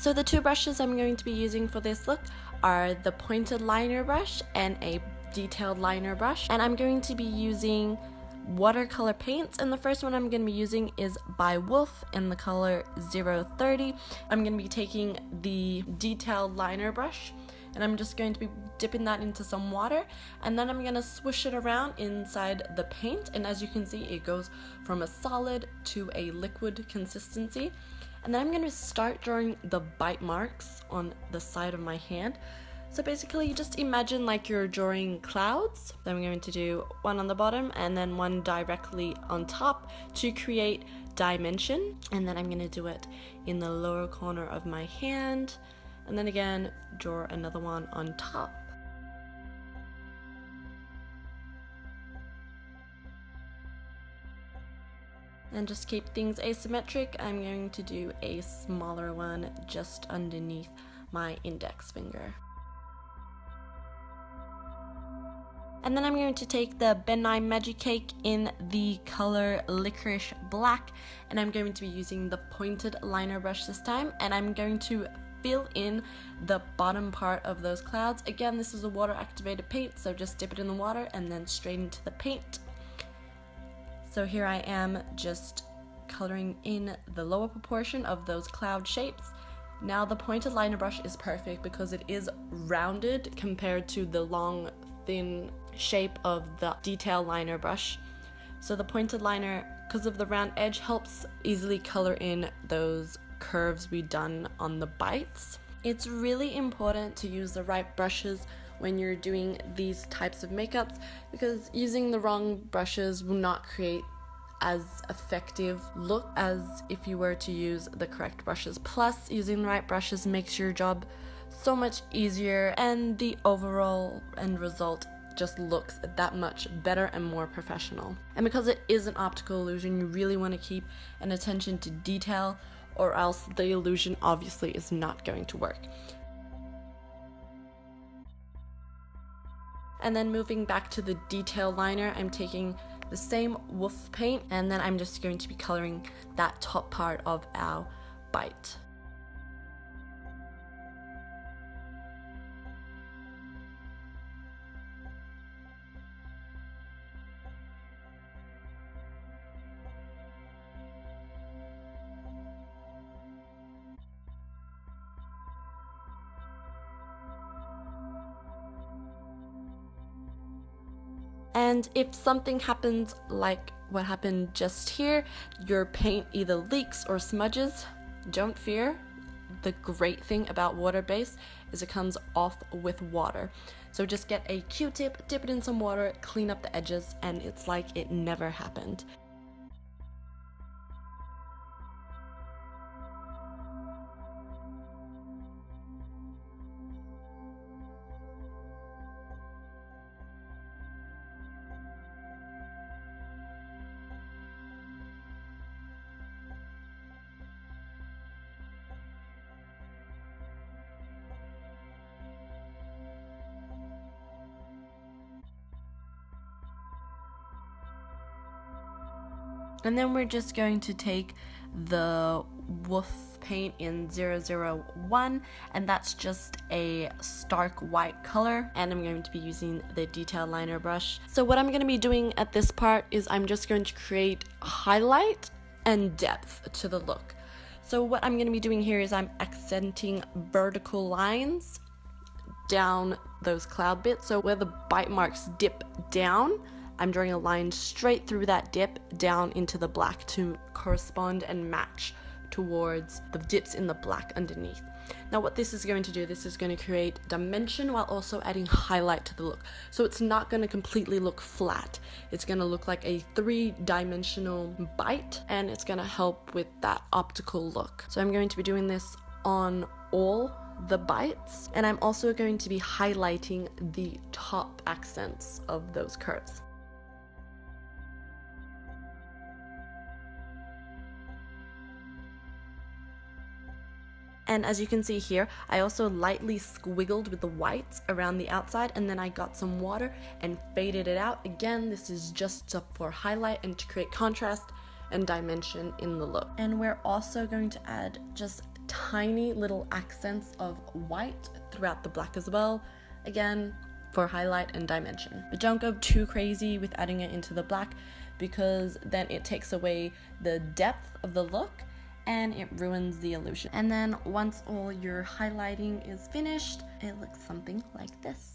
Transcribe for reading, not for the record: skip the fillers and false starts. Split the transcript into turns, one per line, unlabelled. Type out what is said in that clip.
So the two brushes I'm going to be using for this look are the pointed liner brush and a detailed liner brush, and I'm going to be using watercolor paints, and the first one I'm going to be using is by Wolf in the color 030. I'm going to be taking the detailed liner brush and I'm just going to be dipping that into some water, and then I'm going to swish it around inside the paint, and as you can see it goes from a solid to a liquid consistency. And then I'm going to start drawing the bite marks on the side of my hand. So basically just imagine like you're drawing clouds. Then I'm going to do one on the bottom and then one directly on top to create dimension, and then I'm going to do it in the lower corner of my hand, and then again draw another one on top. And just keep things asymmetric, I'm going to do a smaller one just underneath my index finger. And then I'm going to take the Bitten Magic Cake in the color Licorice Black, and I'm going to be using the pointed liner brush this time, and I'm going to fill in the bottom part of those clouds. Again, this is a water activated paint, so just dip it in the water and then straight into the paint. So here I am just coloring in the lower proportion of those cloud shapes. Now the pointed liner brush is perfect because it is rounded compared to the long thin shape of the detail liner brush. So the pointed liner, because of the round edge, helps easily color in those curves we done on the bites. It's really important to use the right brushes when you're doing these types of makeups, because using the wrong brushes will not create as effective look as if you were to use the correct brushes. Plus, using the right brushes makes your job so much easier, and the overall end result just looks that much better and more professional. And because it is an optical illusion, you really want to keep an attention to detail, or else the illusion obviously is not going to work. And then moving back to the detail liner, I'm taking the same Wolf paint, and then I'm just going to be coloring that top part of our bite. And if something happens like what happened just here, your paint either leaks or smudges, don't fear. The great thing about water-based is it comes off with water. So just get a Q-tip, dip it in some water, clean up the edges, and it's like it never happened. And then we're just going to take the Wolf paint in 001, and that's just a stark white color, and I'm going to be using the detail liner brush. So what I'm going to be doing at this part is I'm just going to create highlight and depth to the look. So what I'm going to be doing here is I'm accenting vertical lines down those cloud bits. So where the bite marks dip down, I'm drawing a line straight through that dip down into the black to correspond and match towards the dips in the black underneath. Now what this is going to do, this is going to create dimension while also adding highlight to the look. So it's not going to completely look flat. It's going to look like a three-dimensional bite, and it's going to help with that optical look. So I'm going to be doing this on all the bites, and I'm also going to be highlighting the top accents of those curves. And as you can see here, I also lightly squiggled with the whites around the outside, and then I got some water and faded it out. Again, this is just for highlight and to create contrast and dimension in the look. And we're also going to add just tiny little accents of white throughout the black as well, again for highlight and dimension. But don't go too crazy with adding it into the black, because then it takes away the depth of the look and it ruins the illusion. And then once all your highlighting is finished, it looks something like this.